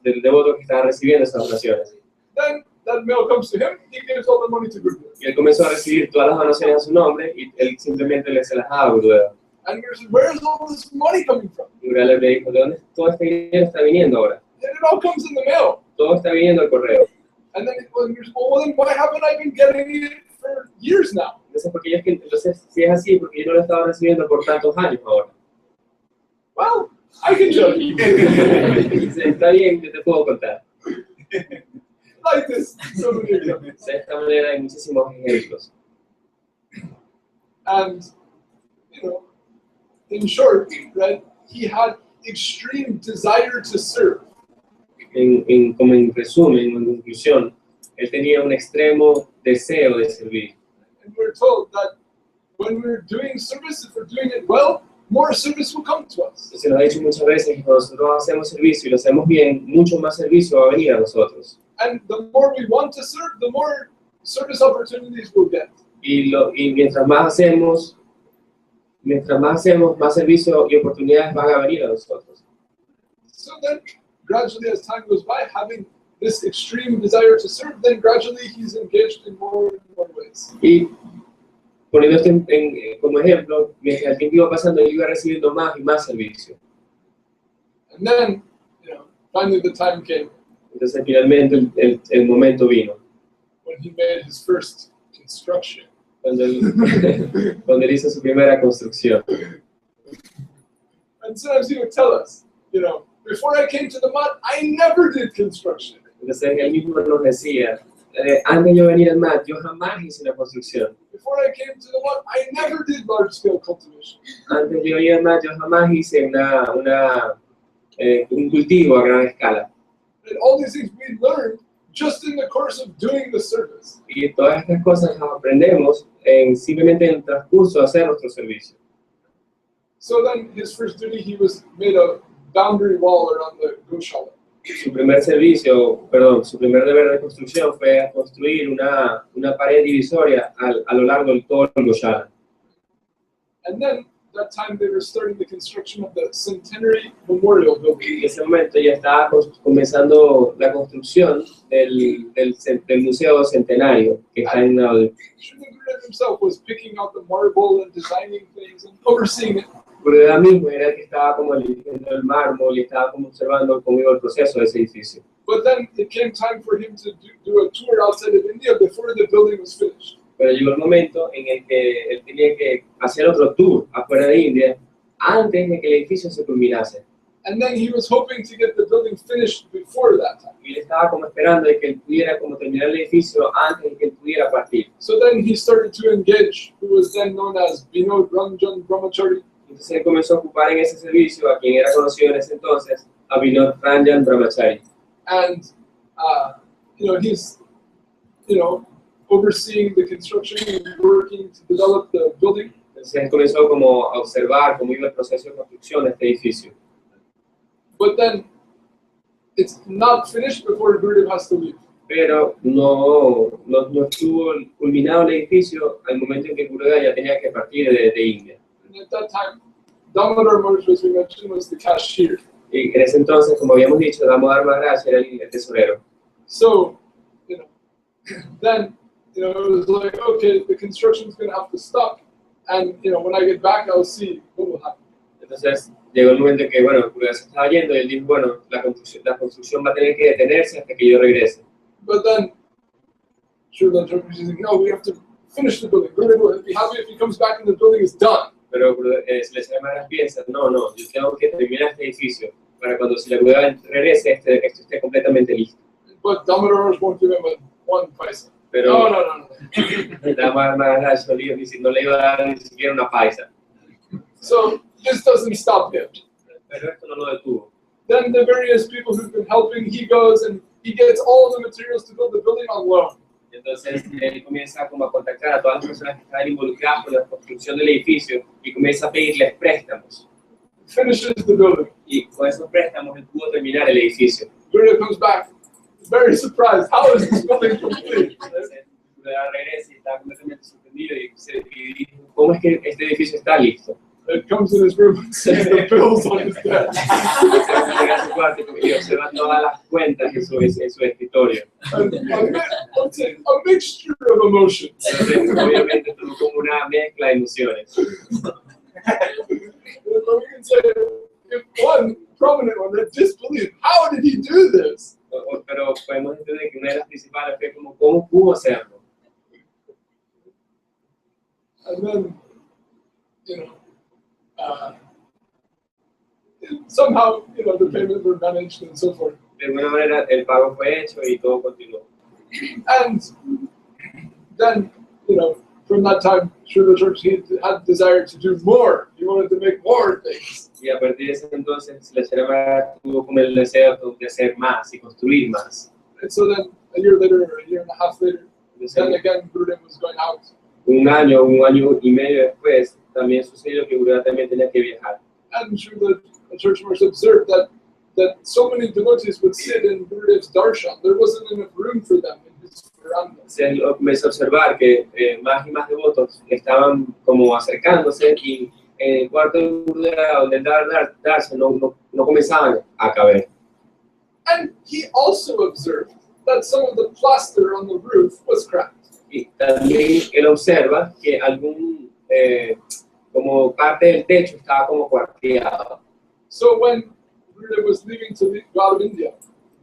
del devoto que estaba recibiendo esas donaciones. Then that mail comes to him, he gives all the money to Gurudev. Y él comenzó a recibir todas las donaciones a su nombre y él simplemente se las daba a Gurudev. And Gurudev says, where is all this money coming from? Y Gurudev le dijo, ¿de dónde todo este dinero está viniendo ahora? And it all comes in the mail. Todo está viniendo al correo. And then Gurudev says, well, then why haven't I been getting it for years now? Entonces, si es así, porque yo no lo estaba recibiendo por tantos años ahora. Well, I can tell you. Está bien, yo te puedo contar. Like this, so many examples. De esta manera hay muchísimos ejemplos. And, in short, right, he had extreme desire to serve. Como en resumen, en conclusión, él tenía un extremo deseo de servir. And we're told that when we're doing service, if we're doing it well, more service will come to us. Se nos ha dicho muchas veces que cuando nosotros hacemos servicio y lo hacemos bien, mucho más servicio va a venir a nosotros. And the more we want to serve, the more service opportunities we'll get. Y mientras más hacemos, más servicio y oportunidades van a venir a nosotros. So then, gradually as time goes by, having this extreme desire to serve, then gradually he's engaged in more and more ways. Y poniendo esto como ejemplo, mientras el tiempo iba pasando, yo iba recibiendo más y más servicio. And then, finally the time came. Entonces finalmente el momento vino. When he made his first construction. Cuando él hizo su primera construcción. And sometimes he would tell us, before I came to the mat, I never did construction. Entonces él mismo nos decía, antes de yo venir al mat, yo jamás hice una construcción. Before I came to the mat, I never did large-scale cultivation. Antes de yo venir al mat, yo jamás hice un cultivo a gran escala. And all these things we learned just in the course of doing the service. Y todas estas cosas las aprendemos simplemente en el transcurso de hacer nuestro servicio. So then his first duty, he made a boundary wall around the Goshala. Su primer deber de construcción fue construir una pared divisoria a lo largo de todo el Goshala. And then that time they were starting the construction of the Centenary Memorial Building. En ese momento ya estaba comenzando la construcción del Museo Centenario que está en Navidad. Srila Gurudev himself was picking out the marble and designing things and overseeing it. Gurudev mismo era el que estaba como eligiendo el mármol y estaba como observando cómo iba el proceso de ese edificio. But then it came time for him to do a tour outside of India before the building was finished. Pero llegó el momento en el que él tenía que hacer otro tour afuera de India antes de que el edificio se culminase. And then he was hoping to get the building finished before that time. Y él estaba como esperando de que él pudiera como terminar el edificio antes de que él pudiera partir. So then he started to engage who was then known as Vinod Ranjan Brahmachari. Entonces él comenzó a ocupar en ese servicio a quien era conocido en ese entonces, a Vinod Ranjan Brahmachari. And he's overseeing the construction and working to develop the building. Entonces él comenzó como a observar cómo iba el proceso de construcción de este edificio. But then it's not finished before Gurudev has to leave. Pero no estuvo culminado el edificio al momento en que Gurudev ya tenía que partir de India. And at that time, Damodar Maharaj, as we mentioned, was the cashier. Y en ese entonces, como habíamos dicho, Damodar Maharaj era el tesorero. So, then, it was like, okay, the construction's going to have to stop. And, when I get back, I'll see what will happen. Entonces, llegó el momento en que, Gurudev se estaba yendo y él dijo, la construcción va a tener que detenerse hasta que yo regrese. But then, Srila Chaitanya is like, no, we have to finish the building. Gurudev will be happy if he comes back and the building is done. Pero Srila Maharaj piensa, no, yo tengo que terminar este edificio para cuando si la Gurudev regrese, esto esté completamente listo. But Damodar won't give him one paisa. Pero No. Damodar Maharaj no le iba a dar ni siquiera una paisa. So this doesn't stop him. Pero esto no lo detuvo. Then the various people who've been helping, he goes and he gets all the materials to build the building on loan. Entonces él comienza como a contactar a todas las personas que estaban involucradas con la construcción del edificio y comienza a pedirles préstamos. Finishes the building. Y con esos préstamos él pudo terminar el edificio. Gurudev comes back, very surprised. How is this building complete? Entonces Gurudev regresa y está completamente sorprendido y dice, ¿cómo es que este edificio está listo? It comes in his room and sees the bills on his desk. Llega a su cuarto y observa todas las cuentas en su escritorio. A mixture of emotions. Entonces, obviamente tuvo como una mezcla de emociones. We can say, if one prominent one that disbelieved, how did he do this? Pero podemos entender que una de las principales fue como cómo pudo hacerlo. And then, somehow, the payments were managed and so forth. De alguna manera el pago fue hecho y todo continuó. And then, from that time, Srila Church, he had desire to do more. He wanted to make more things. Y a partir de ese entonces, la Acharya tuvo como el deseo de hacer más y construir más. And so then, a year and a half later, then again, Gurudev was going out. Un año y medio después, también sucedió que Gurudev también tenía que viajar. And Srila Church Maharaj observed that so many devotees would sit in Gurudev's darshan. There wasn't enough room for them in his veranda. Se comenzó a observar que más y más devotos estaban como acercándose y en el cuarto de Gurudev donde darse no comenzaban a caber. And he also observed that some of the plaster on the roof was cracked. Y también él observa que como parte del techo estaba como cuarteado. So when Gurudev was leaving to go out of India,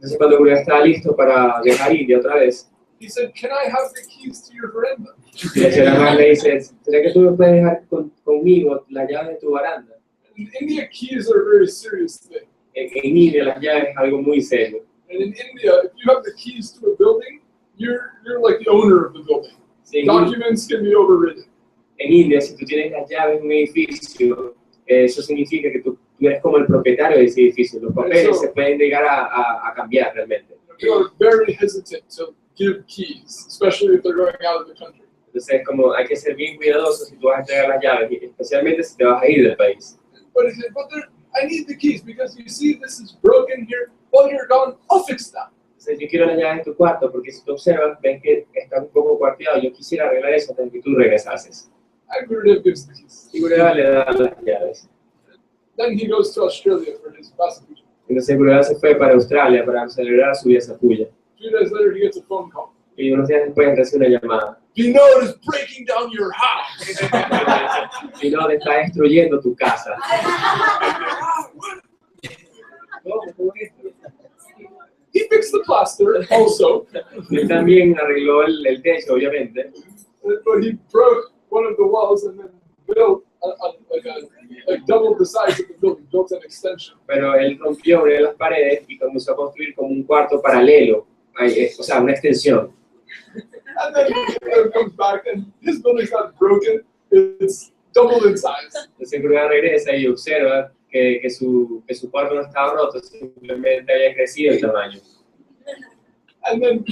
Entonces cuando Gurudev estaba listo para viajar a India otra vez, he said, "Can I have the keys to your veranda?" y el Srila le dice, ¿será que tú me puedes dejar conmigo la llave de tu baranda? In India, keys are a very serious thing. En India las llaves es algo muy serio. And in India, if you have the keys to a building, you're like the owner of the building. Sí, Documents can be overridden. En India, si tú tienes las llaves de un edificio, eso significa que tú eres como el propietario de ese edificio. Los papeles se pueden llegar a cambiar realmente. People are very hesitant to give keys, especially if they're going out of the country. Entonces, como hay que ser bien cuidadoso si tú vas a entregar las llaves, especialmente si te vas a ir del país. But he said, I need the keys because you see this is broken here. While you're gone, I'll fix that. Entonces, yo quiero las llaves de tu cuarto porque si tú observas, ves que está un poco cuarteado. Yo quisiera arreglar eso antes de que tú regresases. And Gurudev gives the keys. Y Gurudeva le da las llaves. Then he goes to Australia for his Vyasa Puja. Entonces Gurudeva se fue para Australia para celebrar su Vyasa Puja. 3 days later, he gets a phone call. Y unos días después recibe una llamada. Vinod is breaking down your house. Vinod está destruyendo tu casa. He fixed the plaster also. Él también arregló el techo, obviamente. But he broke one of the walls and then built like double the size of the building, built an extension. Pero él rompió una de las paredes y comenzó a construir como un cuarto paralelo, o sea, una extensión. And then he comes back and his building's not broken, it's doubled in size. Entonces Gurudeva regresa y observa que su cuarto no estaba roto, simplemente había crecido el tamaño. And then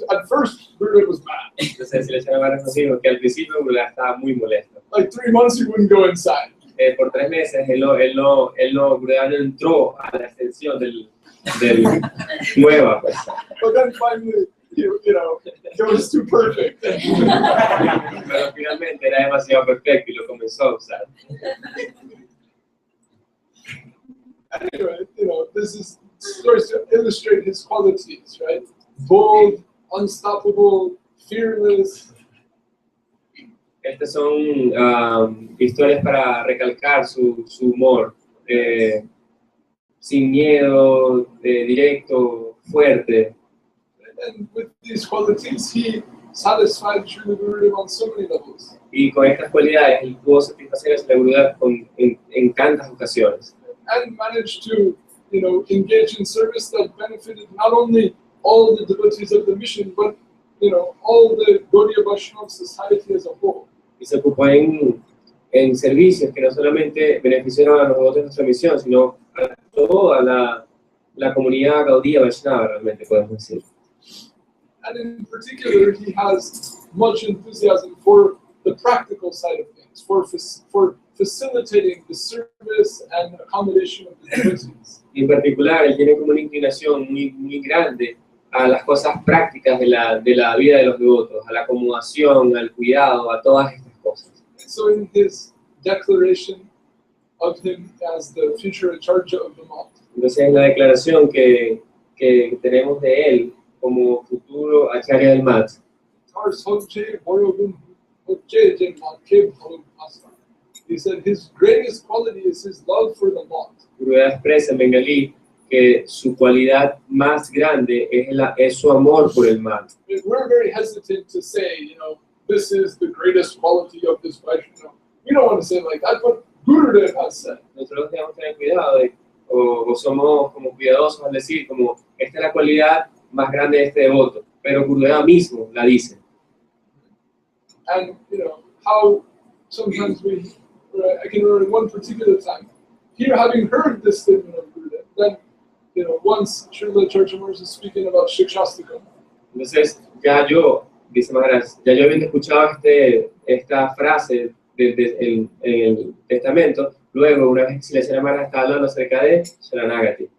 at first Gurudeva was mad. Entonces le llama a los hijos que al principio Gurudeva estaba muy molesto. Like 3 months he wouldn't go inside. Por 3 meses Gurudeva no entró a la extensión del nueva. Pues. But then finally, you know, it was too perfect. Pero finalmente era demasiado perfecto y lo comenzó a usar. Anyway, you know, this is stories to illustrate his qualities, right? Bold, unstoppable, fearless. Estas son historias para recalcar su humor, sin miedo, directo, fuerte. And with these qualities, he satisfied Srila Gurudev on so many levels. Y con estas cualidades, él pudo satisfacer a Srila Gurudev en tantas ocasiones. And managed to, you know, engage in service that benefited not only all the devotees of the mission, but, you know, all the Gaudiya Vaishnava society as a whole. Y se ocupó en servicios que no solamente beneficiaron a los devotos de nuestra misión, sino a toda la comunidad Gaudiya Vaishnava, realmente podemos decir. And in particular, he has much enthusiasm for the practical side of things, for facilitating the service and accommodation of the devotees. Y en particular, él tiene como una inclinación muy grande a las cosas prácticas de la vida de los devotos, a la acomodación, al cuidado, a todas estas cosas. So in his declaration of him as the future Acharya of the month, entonces, en la declaración que tenemos de él como futuro Acharya del Mat, he said his greatest quality is his love for the month. Gurudeva expresa en bengalí que su cualidad más grande es su amor por el Mat. We're very hesitant to say, you know, this is the greatest quality of this Vaishnava. We don't want to say it like that, but Gurudev has said. Nosotros tenemos que tener cuidado o somos como cuidadosos al decir como esta es la cualidad más grande de este devoto, pero Gurudeva mismo la dice. And you know how sometimes I can remember one particular time here, having heard this statement of Gurudev, then you know once Srila Chaitanya was speaking about Shikshastakam. Entonces dice Maharaj, ya yo habiendo escuchado esta frase en el testamento, luego una vez que se le Maharaj estaba hablando acerca de Sharanagati.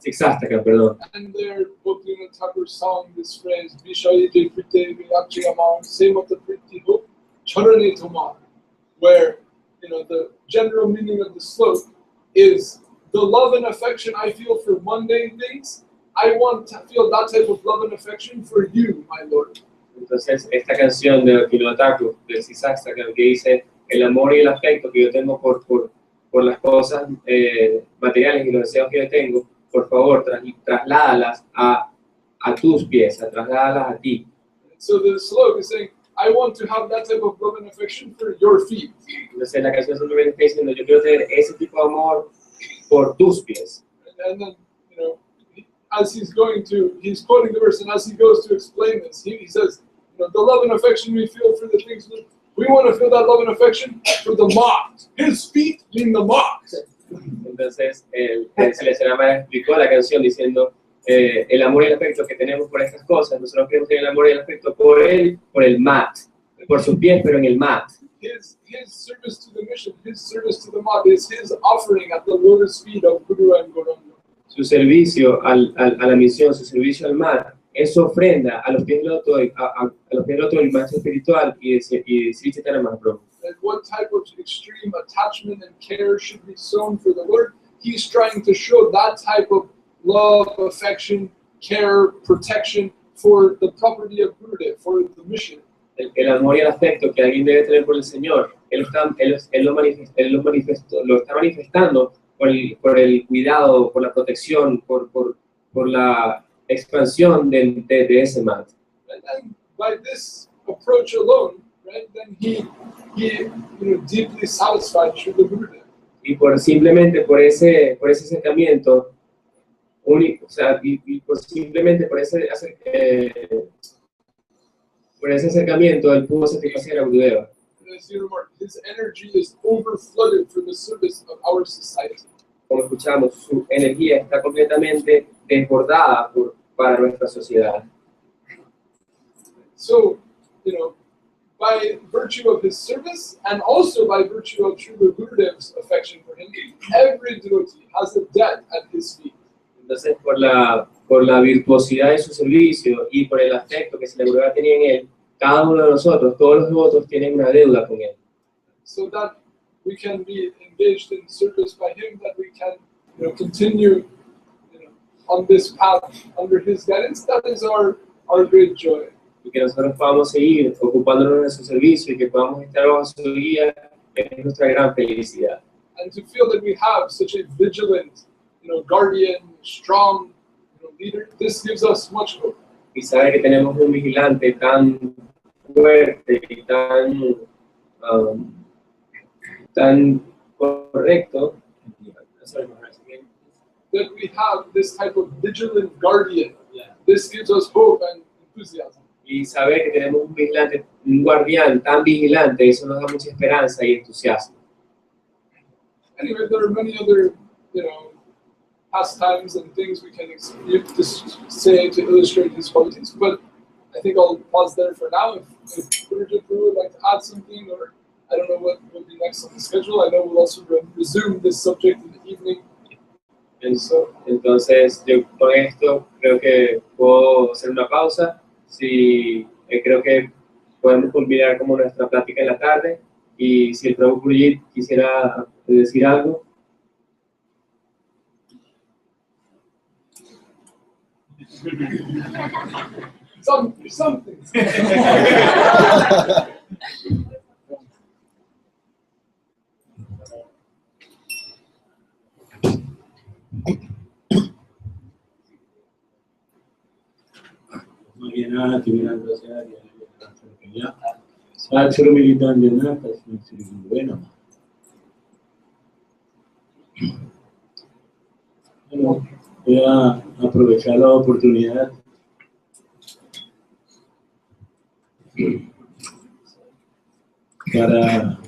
Siksastaka, perdón. And there, Bhakti Thakur sang this phrase, Vishaye Prite Vyakchayamam Sevata Priti Ho Charane Tomar, where, you know, the general meaning of the sloka is the love and affection I feel for mundane things, I want to feel that type of love and affection for you, my Lord. Entonces, esta canción de Bhakti Thakur, de Siksastaka, que dice el amor y el afecto que yo tengo por las cosas materiales y los deseos que yo tengo, por favor, trasládalas a tus pies, trasládalas a ti. So the sloka is saying, I want to have that type of love and affection for your feet. Entonces la canción simplemente está diciendo, yo quiero tener ese tipo de amor por tus pies. And then, you know, as he's quoting the verse, and as he goes to explain this, he says, you know, the love and affection we feel for the things we want to feel that love and affection for the mocked. His feet mean the mocked. Entonces, el Srila explicó la canción diciendo el amor y el afecto que tenemos por estas cosas, nosotros queremos tener el amor y el afecto por el mat, por sus pies, pero en el mat. His service to the mission, his service to the mat is his offering at the lotus feet of Guru and Gauranga. Su servicio a la misión, su servicio al mat, en su ofrenda a los pies del loto, a los pies del loto del maestro espiritual y de Sri Chaitanya Mahaprabhu. And what type of extreme attachment and care should be shown for the Lord? He's trying to show that type of love, affection, care, protection for the property of Gurudev, for the mission. El amor y el afecto que alguien debe tener por el Señor, él lo está manifestando por el cuidado, por la protección, por la expansión de ese manto. And then by this approach alone, right, then he deeply satisfied Srila Gurudev. Y simplemente por ese acercamiento único, o sea, simplemente por ese acercamiento, él pudo satisfacer a Gurudeva. As you remark, his energy is overflooded for the service of our society. Como escuchamos, su energía está completamente desbordada para nuestra sociedad. So, by virtue of his service and also by virtue of Srila Gurudev's affection for him, every devotee has a debt at his feet. Entonces, por la virtuosidad de su servicio y por el afecto que la Gurudeva tenía en él, cada uno de nosotros, todos los devotos, tienen una deuda con él. So that we can be engaged in service by him, that we can continue on this path under his guidance, that is our great joy. Y que nosotros podamos seguir ocupándonos de su servicio y que podamos estar bajo su guía es nuestra gran felicidad. And to feel that we have such a vigilant, guardian, strong, leader, this gives us much hope. Y saber que tenemos un vigilante tan fuerte y tan correcto, that we have this type of vigilant guardian, this gives us hope and enthusiasm. Y saber que tenemos un vigilante, un guardián tan vigilante, eso nos da mucha esperanza y entusiasmo. Anyway, there are many other, pastimes and things we can say to illustrate his qualities, but I think I'll pause there for now. If Guruji would like to add something, or I don't know what will be next on the schedule. I know we'll also resume this subject in the evening. Entonces, yo con esto creo que puedo hacer una pausa. Creo que podemos culminar como nuestra plática en la tarde. Y si el Prabhu Guruji quisiera decir algo. Something. Mariana, Tibiran Rosaria, ya. Acharya militan de nada, es muy bueno. Bueno, voy a aprovechar la oportunidad para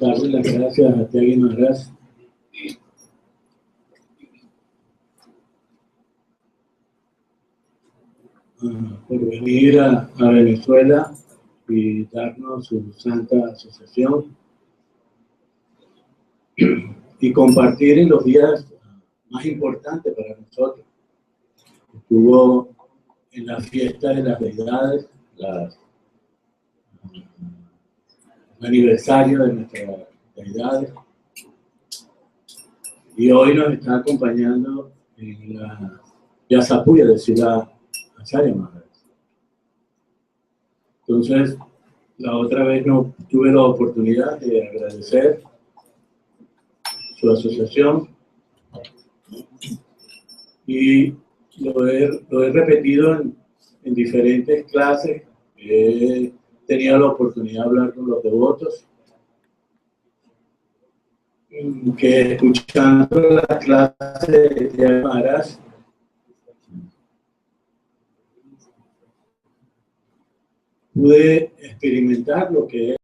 darle las gracias a Tyāgī Maharaj por venir a Venezuela y darnos su santa asociación y compartir en los días más importantes para nosotros. Estuvo en la fiesta de las deidades, el aniversario de nuestras deidades, y hoy nos está acompañando en la Vyasa Puja de Srila Acharya Maharaj. Entonces, la otra vez no tuve la oportunidad de agradecer su asociación y lo he repetido en diferentes clases. He tenido la oportunidad de hablar con los devotos, que escuchando la clase de Tyāgī Maharaj pude experimentar lo que